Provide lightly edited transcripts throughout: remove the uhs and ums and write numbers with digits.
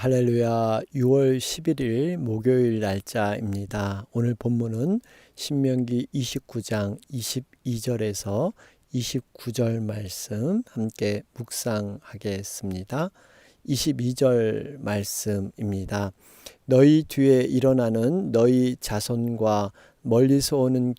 할렐루야. 6월 11일 목요일 날짜입니다. 오늘 본문은 신명기 29장 22절에서 29절 말씀 함께 묵상하겠습니다. 22절 말씀입니다. 너희 뒤에 일어나는 너희 자손과 멀리서 오는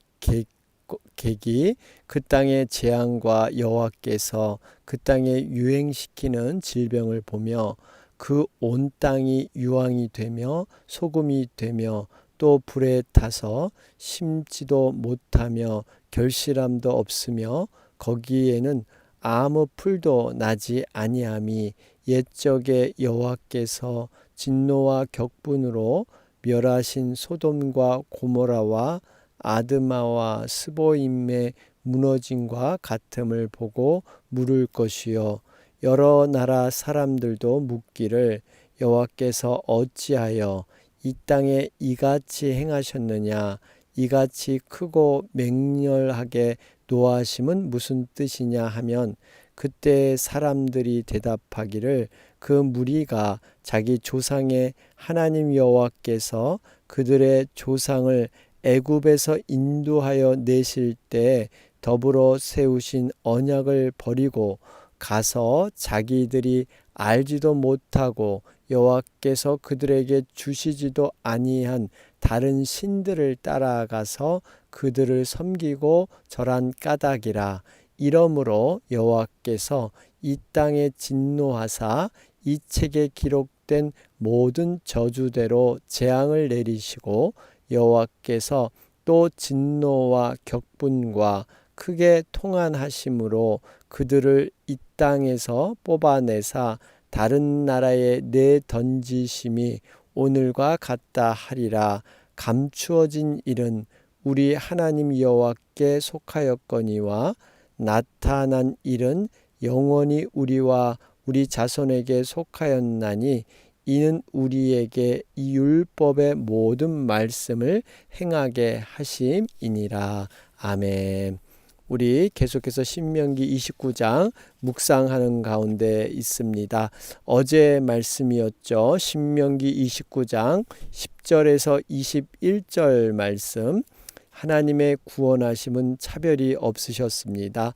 객이 그 땅의 재앙과 여호와께서 그 땅에 유행시키는 질병을 보며 그 온 땅이 유황이 되며 소금이 되며 또 불에 타서 심지도 못하며 결실함도 없으며 거기에는 아무 풀도 나지 아니함이 옛적에 여호와께서 진노와 격분으로 멸하신 소돔과 고모라와 아드마와 스보임의 무너짐과 같음을 보고 물을 것이요 여러 나라 사람들도 묻기를 여호와께서 어찌하여 이 땅에 이같이 행하셨느냐 이같이 크고 맹렬하게 노하심은 무슨 뜻이냐 하면 그때 사람들이 대답하기를 그 무리가 자기 조상의 하나님 여호와께서 그들의 조상을 애굽에서 인도하여 내실 때 더불어 세우신 언약을 버리고 가서 자기들이 알지도 못하고 여호와께서 그들에게 주시지도 아니한 다른 신들을 따라가서 그들을 섬기고 절한 까닭이라. 이러므로 여호와께서 이 땅에 진노하사 이 책에 기록된 모든 저주대로 재앙을 내리시고 여호와께서 또 진노와 격분과 크게 통한하심으로 그들을 이 땅에서 뽑아내사 다른 나라에 내던지심이 오늘과 같다 하리라. 감추어진 일은 우리 하나님 여호와께 속하였거니와 나타난 일은 영원히 우리와 우리 자손에게 속하였나니 이는 우리에게 이 율법의 모든 말씀을 행하게 하심이니라. 아멘. 우리 계속해서 신명기 29장 묵상하는 가운데 있습니다. 어제 말씀이었죠. 신명기 29장 10절에서 21절 말씀. 하나님의 구원하심은 차별이 없으셨습니다.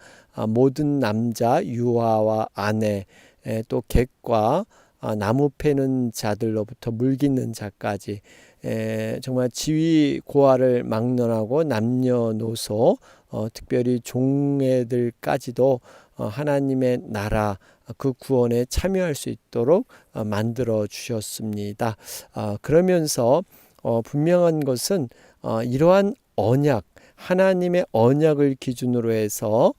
모든 남자, 유아와 아내, 또 객과 나무 패는 자들로부터 물깃는 자까지 정말 지위 고하를 막론하고 남녀노소 특별히 종애들까지도 하나님의 나라 그 구원에 참여할 수 있도록 만들어 주셨습니다. 그러면서 분명한 것은 이러한 언약, 하나님의 언약을 기준으로 해서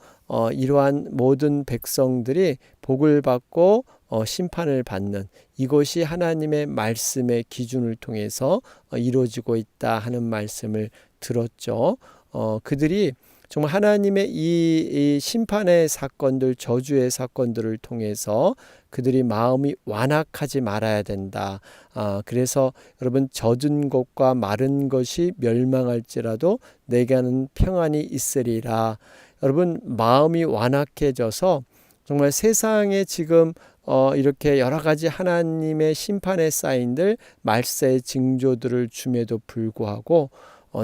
이러한 모든 백성들이 복을 받고 심판을 받는 이것이 하나님의 말씀의 기준을 통해서 이루어지고 있다 하는 말씀을 들었죠. 그들이 정말 하나님의 이 심판의 사건들, 저주의 사건들을 통해서 그들이 마음이 완악하지 말아야 된다. 그래서 여러분 젖은 것과 마른 것이 멸망할지라도 내게는 평안이 있으리라. 여러분 마음이 완악해져서 정말 세상에 지금 이렇게 여러 가지 하나님의 심판의 사인들, 말세의 징조들을 줌에도 불구하고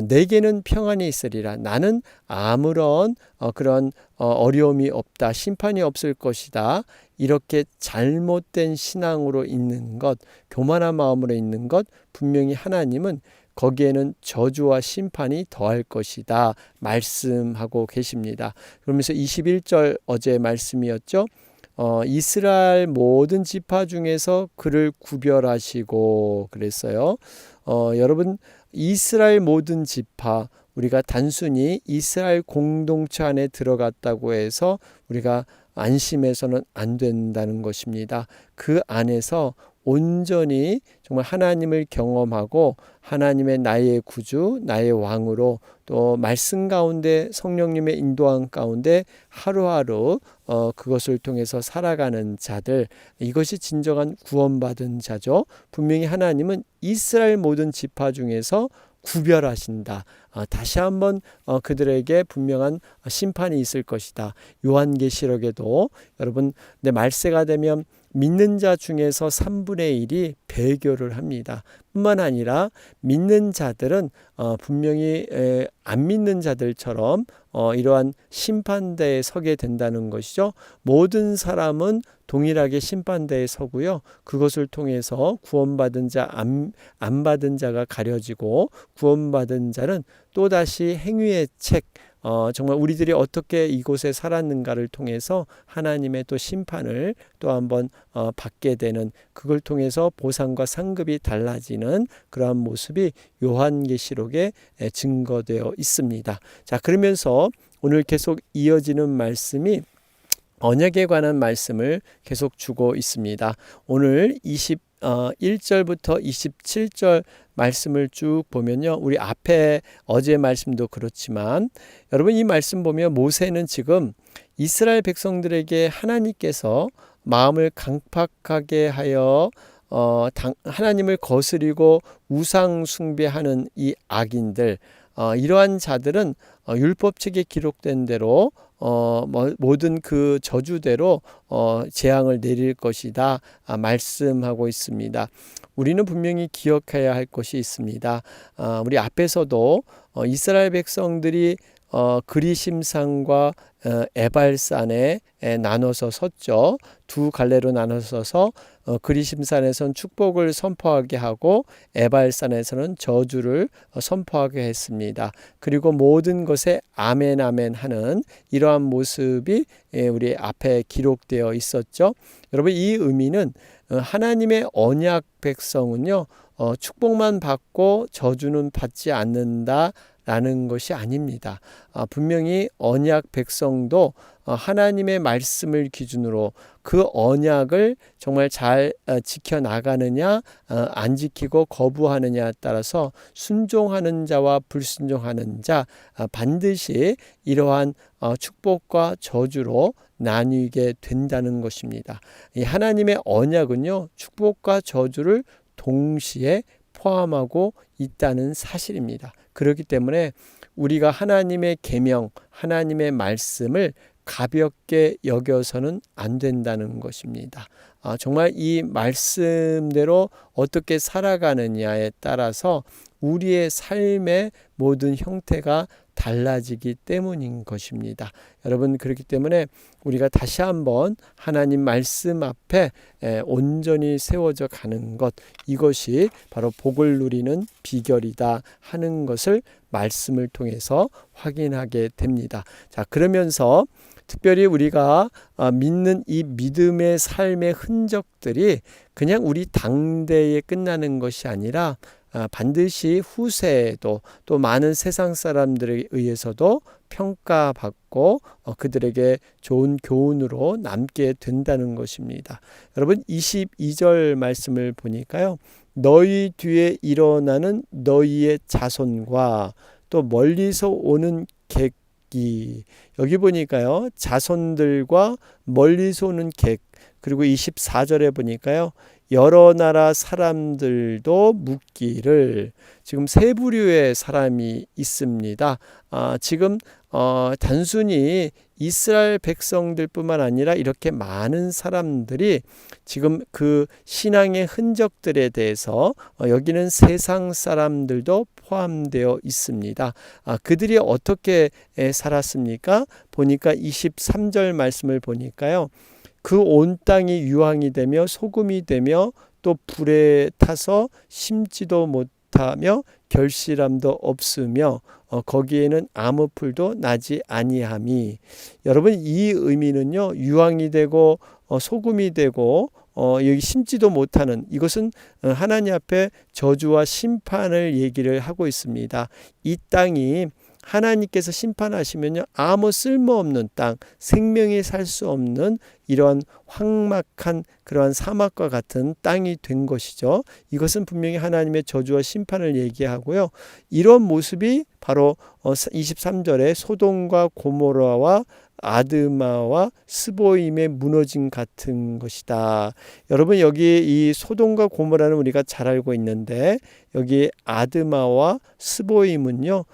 내게는 평안이 있으리라. 나는 아무런 그런 어려움이 없다. 심판이 없을 것이다. 이렇게 잘못된 신앙으로 있는 것, 교만한 마음으로 있는 것, 분명히 하나님은 거기에는 저주와 심판이 더할 것이다 말씀하고 계십니다. 그러면서 21절 어제 말씀이었죠. 이스라엘 모든 지파 중에서 그를 구별하시고 그랬어요. 여러분 이스라엘 모든 지파, 우리가 단순히 이스라엘 공동체 안에 들어갔다고 해서 우리가 안심해서는 안 된다는 것입니다. 그 안에서 온전히 정말 하나님을 경험하고 하나님의 나의 구주, 나의 왕으로 또 말씀 가운데 성령님의 인도함 가운데 하루하루 그것을 통해서 살아가는 자들, 이것이 진정한 구원받은 자죠. 분명히 하나님은 이스라엘 모든 지파 중에서 구별하신다. 다시 한번 그들에게 분명한 심판이 있을 것이다. 요한계시록에도 여러분 내 말세가 되면 믿는 자 중에서 3분의 1이 배교를 합니다. 뿐만 아니라 믿는 자들은 분명히 안 믿는 자들처럼 이러한 심판대에 서게 된다는 것이죠. 모든 사람은 동일하게 심판대에 서고요. 그것을 통해서 구원받은 자, 안 받은 자가 가려지고 구원받은 자는 또다시 행위의 책, 정말 우리들이 어떻게 이곳에 살았는가를 통해서 하나님의 또 심판을 또 한번 받게 되는, 그걸 통해서 보상과 상급이 달라지는 그러한 모습이 요한계시록에 증거되어 있습니다. 자, 그러면서 오늘 계속 이어지는 말씀이 언약에 관한 말씀을 계속 주고 있습니다. 오늘 21절부터 27절 말씀을 쭉 보면요, 우리 앞에 어제 말씀도 그렇지만 여러분 이 말씀 보면 모세는 지금 이스라엘 백성들에게 하나님께서 마음을 강팍하게 하여 하나님을 거스리고 우상 숭배하는 이 악인들, 이러한 자들은 율법책에 기록된 대로 모든 그 저주대로 재앙을 내릴 것이다 말씀하고 있습니다. 우리는 분명히 기억해야 할 것이 있습니다. 우리 앞에서도 이스라엘 백성들이 그리심산과 에발산에 나눠서 섰죠. 두 갈래로 나눠서 서서 그리심산에서는 축복을 선포하게 하고 에발산에서는 저주를 선포하게 했습니다. 그리고 모든 것에 아멘 아멘 하는 이러한 모습이 우리 앞에 기록되어 있었죠. 여러분 이 의미는 하나님의 언약 백성은요, 축복만 받고 저주는 받지 않는다 라는 것이 아닙니다. 분명히 언약 백성도 하나님의 말씀을 기준으로 그 언약을 정말 잘 지켜나가느냐 안 지키고 거부하느냐에 따라서 순종하는 자와 불순종하는 자 반드시 이러한 축복과 저주로 나뉘게 된다는 것입니다. 이 하나님의 언약은요, 축복과 저주를 동시에 포함하고 있다는 사실입니다. 그렇기 때문에 우리가 하나님의 계명, 하나님의 말씀을 가볍게 여겨서는 안 된다는 것입니다. 정말 이 말씀대로 어떻게 살아가느냐에 따라서 우리의 삶의 모든 형태가 달라지기 때문인 것입니다. 여러분, 그렇기 때문에 우리가 다시 한번 하나님 말씀 앞에 온전히 세워져 가는 것, 이것이 바로 복을 누리는 비결이다 하는 것을 말씀을 통해서 확인하게 됩니다. 자, 그러면서 특별히 우리가 믿는 이 믿음의 삶의 흔적들이 그냥 우리 당대에 끝나는 것이 아니라 반드시 후세에도 또 많은 세상 사람들에 의해서도 평가받고 그들에게 좋은 교훈으로 남게 된다는 것입니다. 여러분 22절 말씀을 보니까요, 너희 뒤에 일어나는 너희의 자손과 또 멀리서 오는 객이, 여기 보니까요, 자손들과 멀리서 오는 객, 그리고 24절에 보니까요, 여러 나라 사람들도 묻기를, 지금 세 부류의 사람이 있습니다. 지금 단순히 이스라엘 백성들뿐만 아니라 이렇게 많은 사람들이 지금 그 신앙의 흔적들에 대해서 여기는 세상 사람들도 포함되어 있습니다. 그들이 어떻게 살았습니까? 보니까 23절 말씀을 보니까요, 그 온 땅이 유황이 되며 소금이 되며 또 불에 타서 심지도 못하며 결실함도 없으며 거기에는 아무 풀도 나지 아니함이. 여러분 이 의미는요, 유황이 되고 소금이 되고 여기 심지도 못하는, 이것은 하나님 앞에 저주와 심판을 얘기를 하고 있습니다. 이 땅이 하나님께서 심판하시면요, 아무 쓸모없는 땅, 생명이 살 수 없는 이러한 황막한 그러한 사막과 같은 땅이 된 것이죠. 이것은 분명히 하나님의 저주와 심판을 얘기하고요. 이런 모습이 바로 23절에 소돔과 고모라와 아드마와 스보임의 무너짐 같은 것이다. 여러분, 여기 이 소돔과 고모라는 우리가 잘 알고 있는데, 여기 아드마와 스보임은요,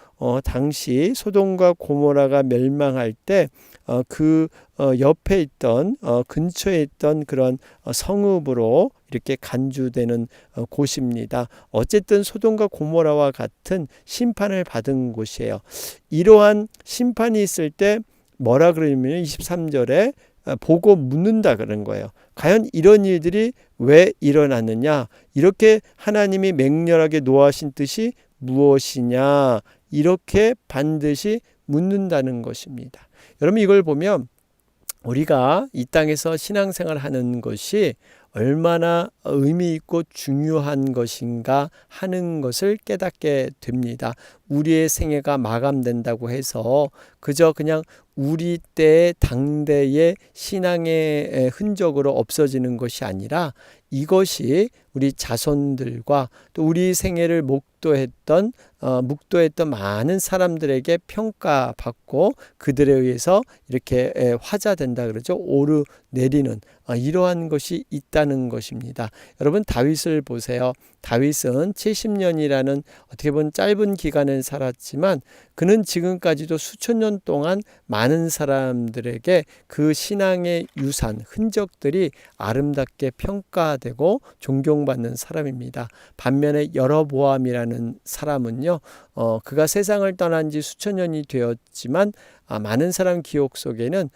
당시 소돔과 고모라가 멸망할 때 그 옆에 있던 근처에 있던 그런 성읍으로 이렇게 간주되는 곳입니다. 어쨌든 소돔과 고모라와 같은 심판을 받은 곳이에요. 이러한 심판이 있을 때 뭐라 그러냐면 23절에 보고 묻는다 그런 거예요. 과연 이런 일들이 왜 일어났느냐? 이렇게 하나님이 맹렬하게 노하신 뜻이 무엇이냐? 이렇게 반드시 묻는다는 것입니다. 여러분, 이걸 보면 우리가 이 땅에서 신앙생활 하는 것이 얼마나 의미 있고 중요한 것인가 하는 것을 깨닫게 됩니다. 우리의 생애가 마감된다고 해서 그저 그냥 우리 때의 당대의 신앙의 흔적으로 없어지는 것이 아니라 이것이 우리 자손들과 또 우리 생애를 묵도했던 많은 사람들에게 평가받고 그들에 의해서 이렇게 화자된다 그러죠. 오르내리는 이러한 것이 있다는 것입니다. 여러분, 다윗을 보세요. 다윗은 70년이라는 어떻게 보면 짧은 기간을 살았지만 그는 지금까지도 수천 년 동안 많은 사람들에게 그 신앙의 유산, 흔적들이 아름답게 평가되고 존경받는 사람입니다. 반면에 여로보암이라는 사람은요, 그가 세상을 떠난 지 수천 년이 되었지만 많은 사람 기억 속에는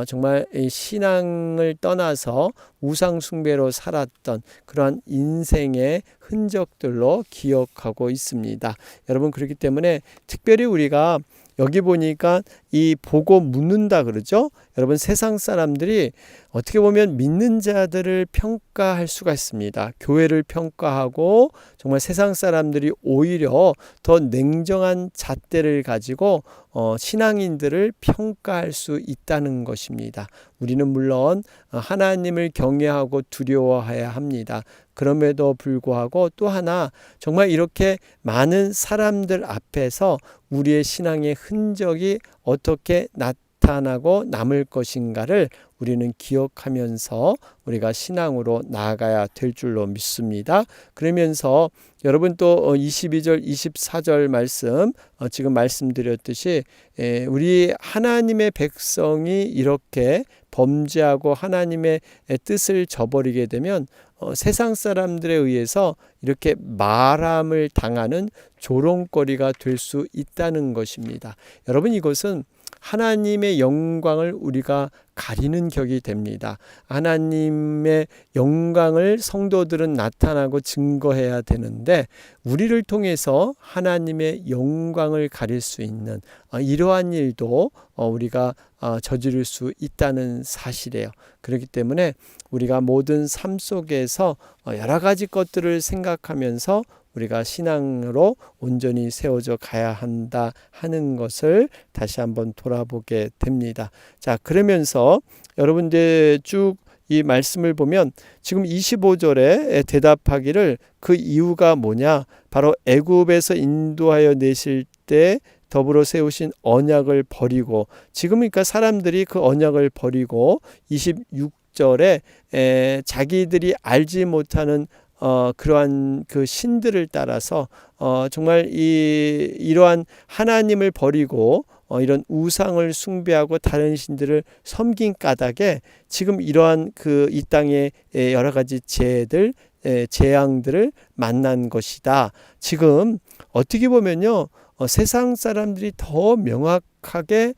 정말 신앙을 떠나서 우상 숭배로 살았던 그러한 인생의 흔적들로 기억하고 있습니다. 여러분, 그렇기 때문에 특별히 우리가 여기 보니까 이 보고 묻는다 그러죠. 여러분, 세상 사람들이 어떻게 보면 믿는 자들을 평가할 수가 있습니다. 교회를 평가하고 정말 세상 사람들이 오히려 더 냉정한 잣대를 가지고 신앙인들을 평가할 수 있다는 것입니다. 우리는 물론 하나님을 경외하고 두려워해야 합니다. 그럼에도 불구하고 또 하나 정말 이렇게 많은 사람들 앞에서 우리의 신앙의 흔적이 어떻게 나타나고 남을 것인가를 우리는 기억하면서 우리가 신앙으로 나아가야 될 줄로 믿습니다. 그러면서 여러분 또 22절 24절 말씀 지금 말씀드렸듯이 우리 하나님의 백성이 이렇게 범죄하고 하나님의 뜻을 저버리게 되면 세상 사람들에 의해서 이렇게 말함을 당하는 조롱거리가 될 수 있다는 것입니다. 여러분, 이것은 하나님의 영광을 우리가 가리는 격이 됩니다. 하나님의 영광을 성도들은 나타나고 증거해야 되는데 우리를 통해서 하나님의 영광을 가릴 수 있는 이러한 일도 우리가 저지를 수 있다는 사실이에요. 그렇기 때문에 우리가 모든 삶 속에서 여러 가지 것들을 생각하면서 우리가 신앙으로 온전히 세워져 가야 한다 하는 것을 다시 한번 돌아보게 됩니다. 자, 그러면서 여러분들 쭉 이 말씀을 보면 지금 25절에 대답하기를 그 이유가 뭐냐? 바로 애굽에서 인도하여 내실 때 더불어 세우신 언약을 버리고 지금 그러니까 사람들이 그 언약을 버리고 26절에 자기들이 알지 못하는 그러한 그 신들을 따라서 정말 이러한 하나님을 버리고 이런 우상을 숭배하고 다른 신들을 섬긴 까닭에 지금 이러한 그 이 땅의 여러 가지 재앙들을 만난 것이다. 지금 어떻게 보면요, 세상 사람들이 더 명확하게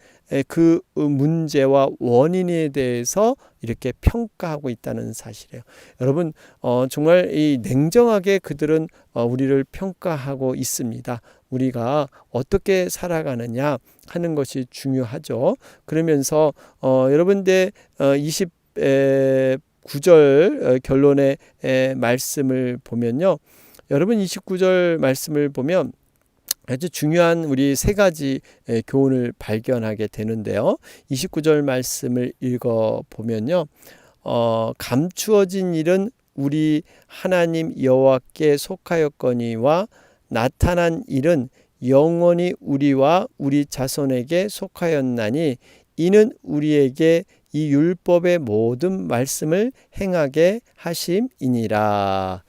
그 문제와 원인에 대해서 이렇게 평가하고 있다는 사실이에요. 여러분, 정말 이 냉정하게 그들은 우리를 평가하고 있습니다. 우리가 어떻게 살아가느냐 하는 것이 중요하죠. 그러면서 여러분들 29절 결론의 말씀을 보면요. 여러분 29절 말씀을 보면 아주 중요한 우리 세 가지 교훈을 발견하게 되는데요. 29절 말씀을 읽어보면요. 감추어진 일은 우리 하나님 여호와께 속하였거니와 나타난 일은 영원히 우리와 우리 자손에게 속하였나니 이는 우리에게 이 율법의 모든 말씀을 행하게 하심이니라.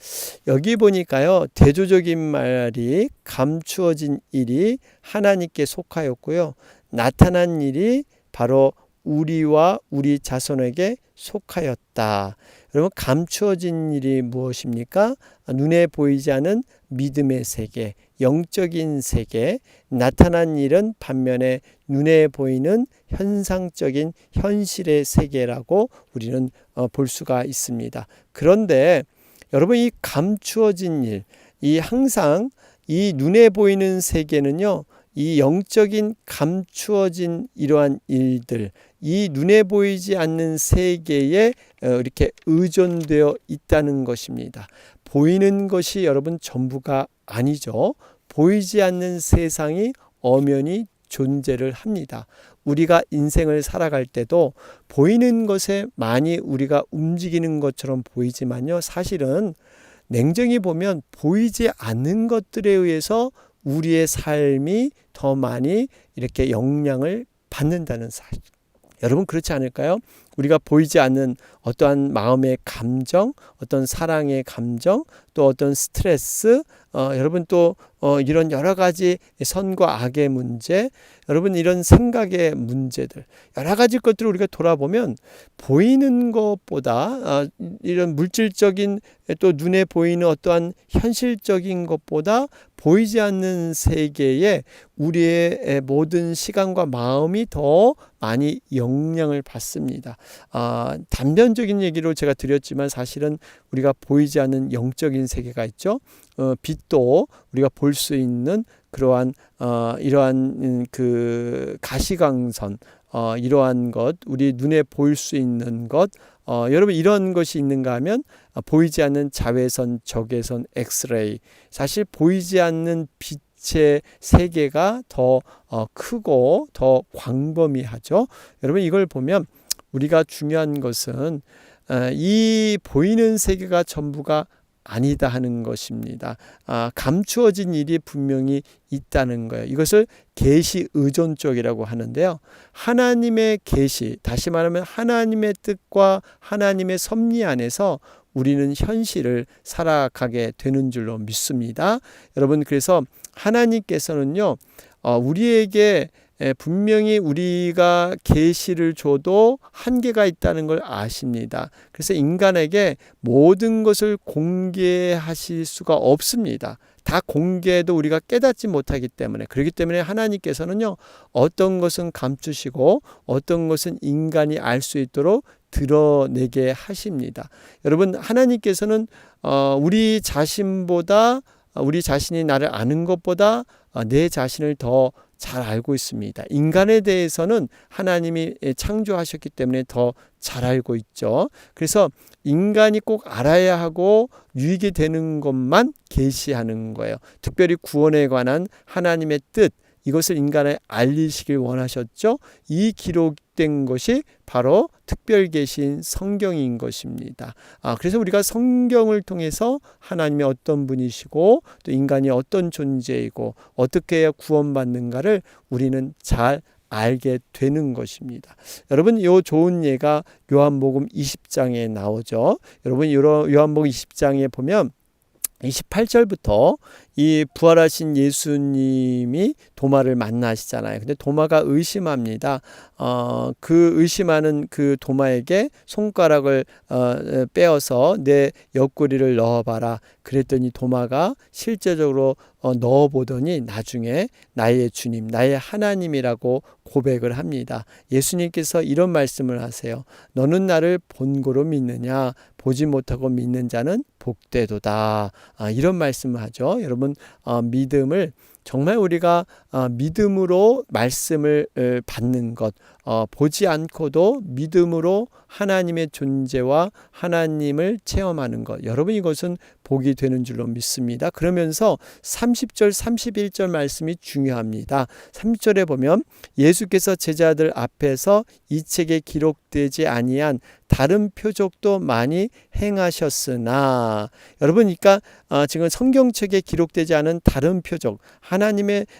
여기 보니까요, 대조적인 말이 감추어진 일이 하나님께 속하였고요, 나타난 일이 바로 우리와 우리 자손에게 속하였다. 여러분, 감추어진 일이 무엇입니까? 눈에 보이지 않은 믿음의 세계, 영적인 세계. 나타난 일은 반면에 눈에 보이는 현상적인 현실의 세계라고 우리는 볼 수가 있습니다. 그런데 여러분, 이 감추어진 일, 이 항상 이 눈에 보이는 세계는요, 이 영적인 감추어진 이러한 일들, 이 눈에 보이지 않는 세계에 이렇게 의존되어 있다는 것입니다. 보이는 것이 여러분 전부가 아니죠. 보이지 않는 세상이 엄연히 존재를 합니다. 우리가 인생을 살아갈 때도 보이는 것에 많이 우리가 움직이는 것처럼 보이지만요, 사실은 냉정히 보면 보이지 않는 것들에 의해서 우리의 삶이 더 많이 이렇게 영향을 받는다는 사실. 여러분, 그렇지 않을까요? 우리가 보이지 않는 어떠한 마음의 감정, 어떤 사랑의 감정, 또 어떤 스트레스, 여러분 또 이런 여러 가지 선과 악의 문제, 여러분 이런 생각의 문제들, 여러 가지 것들을 우리가 돌아보면 보이는 것보다 이런 물질적인 또 눈에 보이는 어떠한 현실적인 것보다 보이지 않는 세계에 우리의 모든 시간과 마음이 더 많이 영향을 받습니다. 단편적인 얘기로 제가 드렸지만 사실은 우리가 보이지 않는 영적인 세계가 있죠. 빛도 우리가 볼 수 있는 그러한 이러한 그 가시광선, 이러한 것, 우리 눈에 보일 수 있는 것, 여러분 이런 것이 있는가 하면 보이지 않는 자외선, 적외선, 엑스레이, 사실 보이지 않는 빛의 세계가 더 크고 더 광범위하죠. 여러분 이걸 보면 우리가 중요한 것은 이 보이는 세계가 전부가 아니다 하는 것입니다. 감추어진 일이 분명히 있다는 거예요. 이것을 계시 의존적이라고 하는데요. 하나님의 계시, 다시 말하면 하나님의 뜻과 하나님의 섭리 안에서 우리는 현실을 살아가게 되는 줄로 믿습니다. 여러분, 그래서 하나님께서는요, 우리에게 분명히 우리가 계시를 줘도 한계가 있다는 걸 아십니다. 그래서 인간에게 모든 것을 공개하실 수가 없습니다. 다 공개해도 우리가 깨닫지 못하기 때문에, 그렇기 때문에 하나님께서는요, 어떤 것은 감추시고 어떤 것은 인간이 알 수 있도록 드러내게 하십니다. 여러분, 하나님께서는 우리 자신보다, 우리 자신이 나를 아는 것보다 내 자신을 더 잘 알고 있습니다. 인간에 대해서는 하나님이 창조하셨기 때문에 더 잘 알고 있죠. 그래서 인간이 꼭 알아야 하고 유익이 되는 것만 계시하는 거예요. 특별히 구원에 관한 하나님의 뜻, 이것을 인간에 알리시길 원하셨죠. 이 기록된 것이 바로 특별 계신 성경인 것입니다. 그래서 우리가 성경을 통해서 하나님이 어떤 분이시고 또 인간이 어떤 존재이고 어떻게 해야 구원받는가를 우리는 잘 알게 되는 것입니다. 여러분, 이 좋은 예가 요한복음 20장에 나오죠. 여러분, 요한복음 20장에 보면 28절부터 이 부활하신 예수님이 도마를 만나시잖아요. 근데 도마가 의심합니다. 그 의심하는 그 도마에게 손가락을 빼어서 내 옆구리를 넣어봐라. 그랬더니 도마가 실제적으로 넣어보더니 나중에 나의 주님, 나의 하나님이라고 고백을 합니다. 예수님께서 이런 말씀을 하세요. 너는 나를 본고로 믿느냐? 보지 못하고 믿는 자는 복되도다. 이런 말씀을 하죠. 여러분, 믿음을 정말 우리가 믿음으로 말씀을 받는 것, 보지 않고도 믿음으로 하나님의 존재와 하나님을 체험하는 것, 여러분 이것은 복이 되는 줄로 믿습니다. 그러면서 30절 31절 말씀이 중요합니다. 30절에 보면 예수께서 제자들 앞에서 이 책에 기록되지 아니한 다른 표적도 많이 행하셨으나, 여러분, 그러니까 지금 성경책에 기록되지 않은 다른 표적,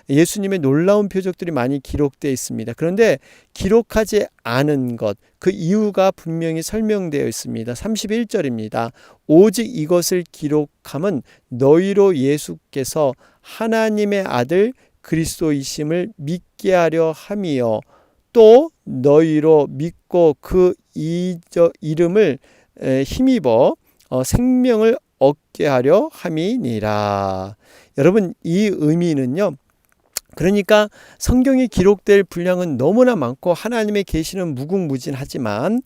예수님의 놀라운 표적들이 많이 기록되어 있습니다. 그런데 기록하지 않은 것, 그 이유가 분명히 설명되어 있습니다. 31절입니다. 오직 이것을 기록함은 너희로 예수께서 하나님의 아들 그리스도이심을 믿게 하려 함이요, 또 너희로 믿고 그 이름을 힘입어 생명을 얻게 하려 함이니라. 여러분, 이 의미는요, 그러니까 성경에 기록될 분량은 너무나 많고 하나님의 계시는 무궁무진하지만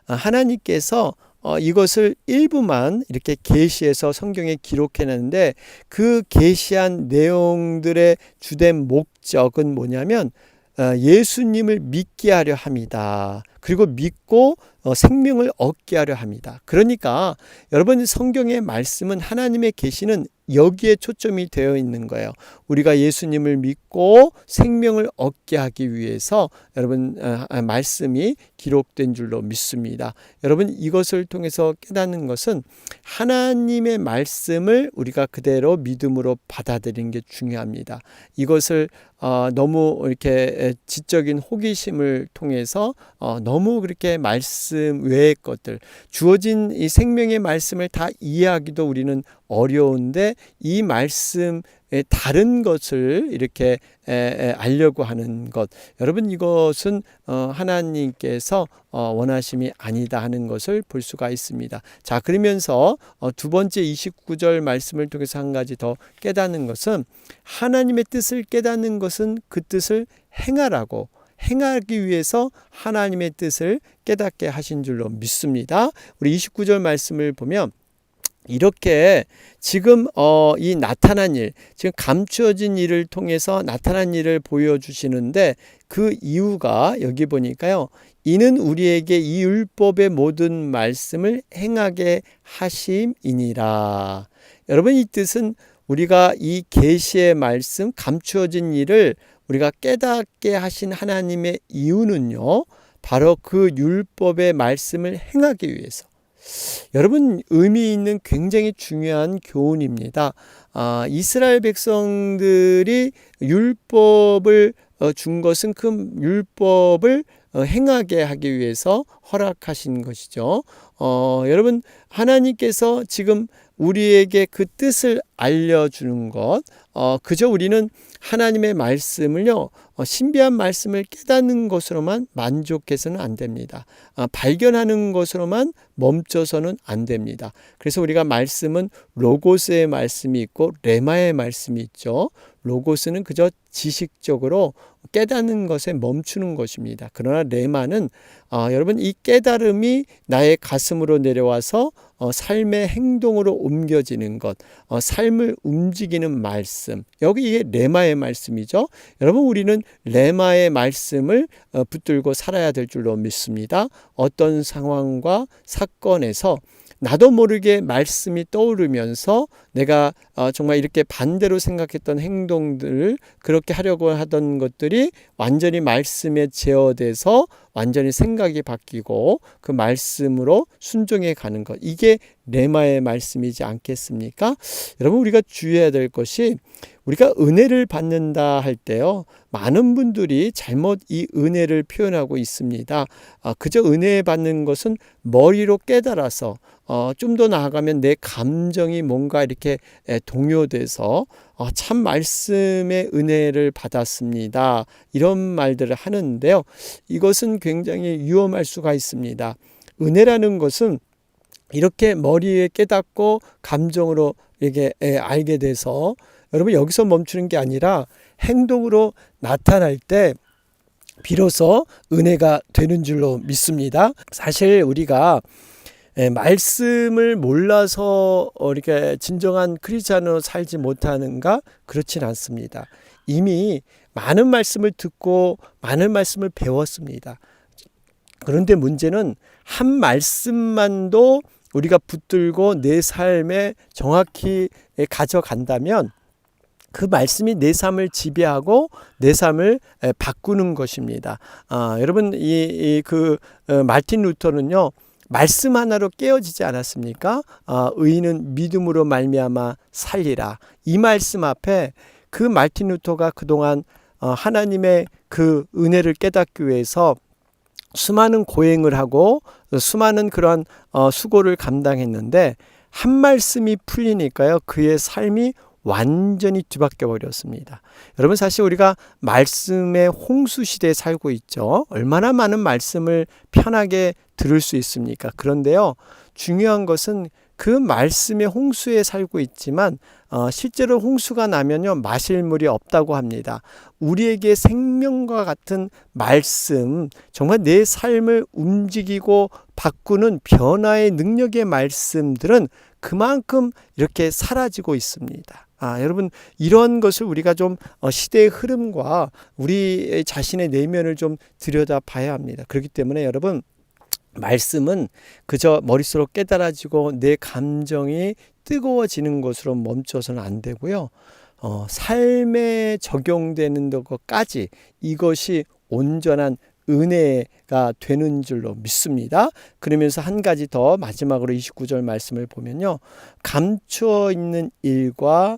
하나님께서 이것을 일부만 이렇게 계시해서 성경에 기록해놨는데, 그 계시한 내용들의 주된 목적은 뭐냐면 예수님을 믿게 하려 합니다. 그리고 믿고 생명을 얻게 하려 합니다. 그러니까 여러분, 성경의 말씀은, 하나님의 계시는 여기에 초점이 되어 있는 거예요. 우리가 예수님을 믿고 생명을 얻게 하기 위해서 여러분 말씀이 기록된 줄로 믿습니다. 여러분, 이것을 통해서 깨닫는 것은 하나님의 말씀을 우리가 그대로 믿음으로 받아들이는 게 중요합니다. 이것을 너무 이렇게 지적인 호기심을 통해서 너무 그렇게 말씀 외의 것들, 주어진 이 생명의 말씀을 다 이해하기도 우리는 어려운데, 이 말씀의 다른 것을 이렇게 알려고 하는 것, 여러분, 이것은 하나님께서 원하심이 아니다 하는 것을 볼 수가 있습니다. 자, 그러면서 두 번째 29절 말씀을 통해서 한 가지 더 깨닫는 것은, 하나님의 뜻을 깨닫는 것은 그 뜻을 행하기 위해서 하나님의 뜻을 깨닫게 하신 줄로 믿습니다. 우리 29절 말씀을 보면 이렇게 지금 이 나타난 일, 지금 감추어진 일을 통해서 나타난 일을 보여주시는데, 그 이유가 여기 보니까요, 이는 우리에게 이 율법의 모든 말씀을 행하게 하심이니라. 여러분, 이 뜻은 우리가 이 계시의 말씀, 감추어진 일을 우리가 깨닫게 하신 하나님의 이유는요, 바로 그 율법의 말씀을 행하기 위해서. 여러분, 의미 있는 굉장히 중요한 교훈입니다. 이스라엘 백성들이 율법을 준 것은 그 율법을 행하게 하기 위해서 허락하신 것이죠. 여러분, 하나님께서 지금 우리에게 그 뜻을 알려주는 것, 그저 우리는 하나님의 말씀을요, 신비한 말씀을 깨닫는 것으로만 만족해서는 안 됩니다. 발견하는 것으로만 멈춰서는 안 됩니다. 그래서 우리가 말씀은 로고스의 말씀이 있고 레마의 말씀이 있죠. 로고스는 그저 지식적으로 깨닫는 것에 멈추는 것입니다. 그러나 레마는 여러분, 이 깨달음이 나의 가슴으로 내려와서 삶의 행동으로 옮겨지는 것, 삶을 움직이는 말씀, 여기 이게 레마의 말씀이죠. 여러분, 우리는 레마의 말씀을 붙들고 살아야 될 줄로 믿습니다. 어떤 상황과 사건에서 나도 모르게 말씀이 떠오르면서 내가 정말 이렇게 반대로 생각했던 행동들을, 그렇게 하려고 하던 것들이 완전히 말씀에 제어돼서 완전히 생각이 바뀌고 그 말씀으로 순종해 가는 것, 이게 레마의 말씀이지 않겠습니까? 여러분, 우리가 주의해야 될 것이, 우리가 은혜를 받는다 할 때요, 많은 분들이 잘못 이 은혜를 표현하고 있습니다. 그저 은혜 받는 것은 머리로 깨달아서 좀 더 나아가면 내 감정이 뭔가 이렇게 동요돼서 참 말씀의 은혜를 받았습니다, 이런 말들을 하는데요, 이것은 굉장히 위험할 수가 있습니다. 은혜라는 것은 이렇게 머리에 깨닫고 감정으로 이렇게 알게 돼서, 여러분, 여기서 멈추는 게 아니라 행동으로 나타날 때 비로소 은혜가 되는 줄로 믿습니다. 사실 우리가 말씀을 몰라서 이렇게 진정한 크리스찬으로 살지 못하는가? 그렇진 않습니다. 이미 많은 말씀을 듣고 많은 말씀을 배웠습니다. 그런데 문제는 한 말씀만도 우리가 붙들고 내 삶에 정확히 가져간다면 그 말씀이 내 삶을 지배하고 내 삶을 바꾸는 것입니다. 여러분 마틴 루터는요, 말씀 하나로 깨어지지 않았습니까? 의인은 믿음으로 말미암아 살리라. 이 말씀 앞에 그 마틴 루터가 그동안 하나님의 그 은혜를 깨닫기 위해서 수많은 고행을 하고 수많은 그러한 수고를 감당했는데 한 말씀이 풀리니까요, 그의 삶이 완전히 뒤바뀌어 버렸습니다. 여러분, 사실 우리가 말씀의 홍수 시대에 살고 있죠. 얼마나 많은 말씀을 편하게 들을 수 있습니까? 그런데요, 중요한 것은 그 말씀의 홍수에 살고 있지만 실제로 홍수가 나면요, 마실 물이 없다고 합니다. 우리에게 생명과 같은 말씀, 정말 내 삶을 움직이고 바꾸는 변화의 능력의 말씀들은 그만큼 이렇게 사라지고 있습니다. 여러분, 이런 것을 우리가 좀 시대의 흐름과 우리 자신의 내면을 좀 들여다 봐야 합니다. 그렇기 때문에 여러분, 말씀은 그저 머릿속으로 깨달아지고 내 감정이 뜨거워지는 것으로 멈춰서는 안 되고요. 삶에 적용되는 것까지 이것이 온전한 은혜가 되는 줄로 믿습니다. 그러면서 한 가지 더 마지막으로 29절 말씀을 보면요, 감추어 있는 일과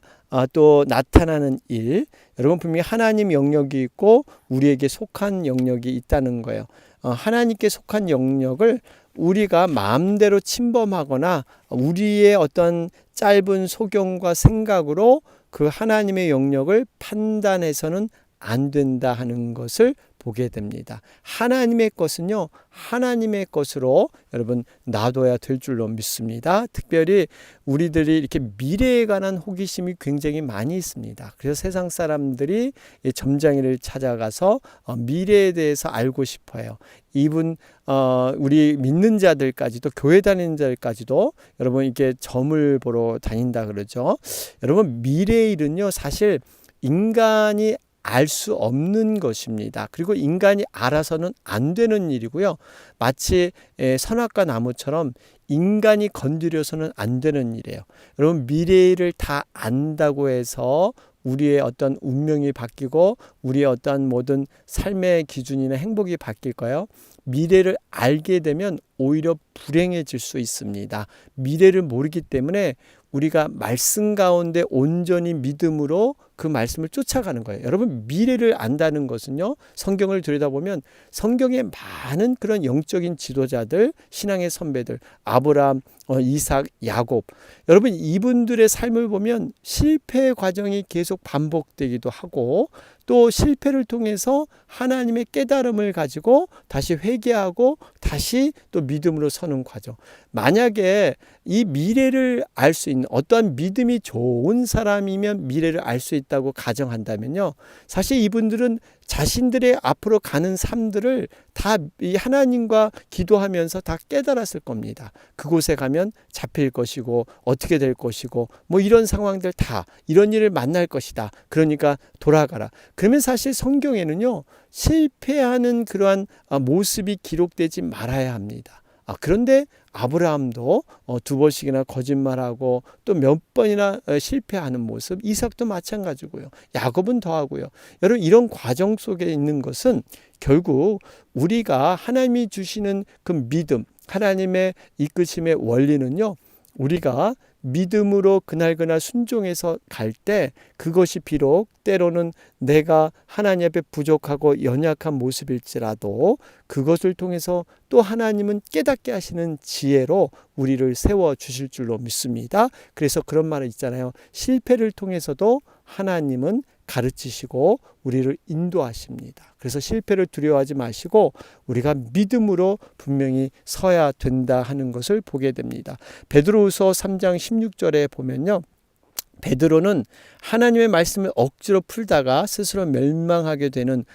또 나타나는 일, 여러분 분명히 하나님 영역이 있고 우리에게 속한 영역이 있다는 거예요. 하나님께 속한 영역을 우리가 마음대로 침범하거나 우리의 어떤 짧은 소견과 생각으로 그 하나님의 영역을 판단해서는 안 된다 하는 것을 보게 됩니다. 하나님의 것은요, 하나님의 것으로 여러분 놔둬야 될 줄로 믿습니다. 특별히 우리들이 이렇게 미래에 관한 호기심이 굉장히 많이 있습니다. 그래서 세상 사람들이 점장이를 찾아가서 미래에 대해서 알고 싶어요. 이분 우리 믿는 자들까지도, 교회 다니는 자들까지도 여러분 이렇게 점을 보러 다닌다 그러죠. 여러분, 미래의 일은요, 사실 인간이 알 수 없는 것입니다. 그리고 인간이 알아서는 안 되는 일이고요. 마치 선악과 나무처럼 인간이 건드려서는 안 되는 일이에요. 여러분, 미래를 다 안다고 해서 우리의 어떤 운명이 바뀌고 우리의 어떤 모든 삶의 기준이나 행복이 바뀔까요? 미래를 알게 되면 오히려 불행해질 수 있습니다. 미래를 모르기 때문에 우리가 말씀 가운데 온전히 믿음으로 그 말씀을 쫓아가는 거예요. 여러분, 미래를 안다는 것은요, 성경을 들여다보면 성경에 많은 그런 영적인 지도자들, 신앙의 선배들, 아브라함, 이삭, 야곱, 여러분 이분들의 삶을 보면 실패의 과정이 계속 반복되기도 하고 또 실패를 통해서 하나님의 깨달음을 가지고 다시 회개하고 다시 또 믿음으로 서는 과정. 만약에 이 미래를 알 수 있는 어떠한 믿음이 좋은 사람이면 미래를 알 수 있다고 가정한다면요, 사실 이분들은 자신들의 앞으로 가는 삶들을 다 이 하나님과 기도하면서 다 깨달았을 겁니다. 그곳에 가면 잡힐 것이고 어떻게 될 것이고 뭐 이런 상황들 다 이런 일을 만날 것이다. 그러니까 돌아가라. 그러면 사실 성경에는요, 실패하는 그러한 모습이 기록되지 말아야 합니다. 그런데 아브라함도 2번씩이나 거짓말하고 또 몇 번이나 실패하는 모습, 이삭도 마찬가지고요. 야곱은 더하고요. 여러분, 이런 과정 속에 있는 것은 결국 우리가 하나님이 주시는 그 믿음, 하나님의 이끄심의 원리는요, 우리가 믿음으로 그날 순종해서 갈 때 그것이 비록 때로는 내가 하나님 앞에 부족하고 연약한 모습일지라도 그것을 통해서 또 하나님은 깨닫게 하시는 지혜로 우리를 세워주실 줄로 믿습니다. 그래서 그런 말이 있잖아요. 실패를 통해서도 하나님은 가르치시고 우리를 인도하십니다. 그래서 실패를 두려워하지 마시고 우리가 믿음으로 분명히 서야 된다 하는 것을 보게 됩니다. 베드로후서 3장 16절에 보면요, 베드로는 하나님의 말씀을 억지로 풀다가 스스로 멸망하게 되는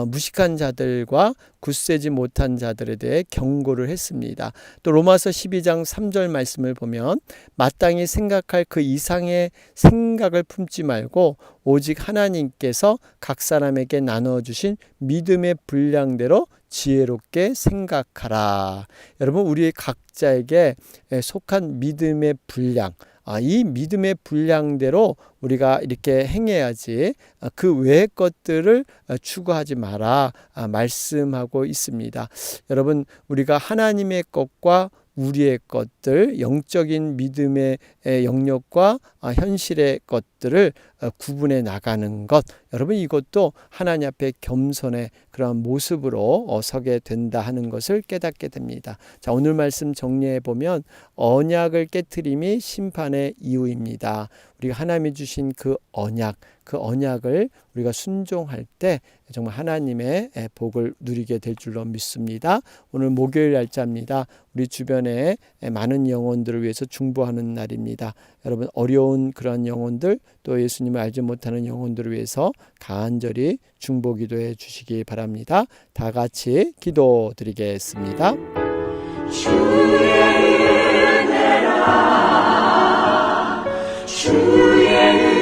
무식한 자들과 굳세지 못한 자들에 대해 경고를 했습니다. 또 로마서 12장 3절 말씀을 보면 마땅히 생각할 그 이상의 생각을 품지 말고 오직 하나님께서 각 사람에게 나눠주신 믿음의 분량대로 지혜롭게 생각하라. 여러분, 우리 각자에게 속한 믿음의 분량, 이 믿음의 분량대로 우리가 이렇게 행해야지 그 외의 것들을 추구하지 마라 말씀하고 있습니다. 여러분, 우리가 하나님의 것과 우리의 것들, 영적인 믿음의 영역과 현실의 것들을 구분해 나가는 것, 여러분 이것도 하나님 앞에 겸손의 그런 모습으로 서게 된다 하는 것을 깨닫게 됩니다. 자, 오늘 말씀 정리해 보면 언약을 깨트림이 심판의 이유입니다. 우리가 하나님이 주신 그 언약을 우리가 순종할 때 정말 하나님의 복을 누리게 될 줄로 믿습니다. 오늘 목요일 날짜입니다. 우리 주변에 많은 영혼들을 위해서 중보하는 날입니다. 여러분, 어려운 그런 영혼들, 또 예수님을 알지 못하는 영혼들을 위해서 간절히 중보 기도해 주시기 바랍니다. 다 같이 기도드리겠습니다. 주의 은혜라 주의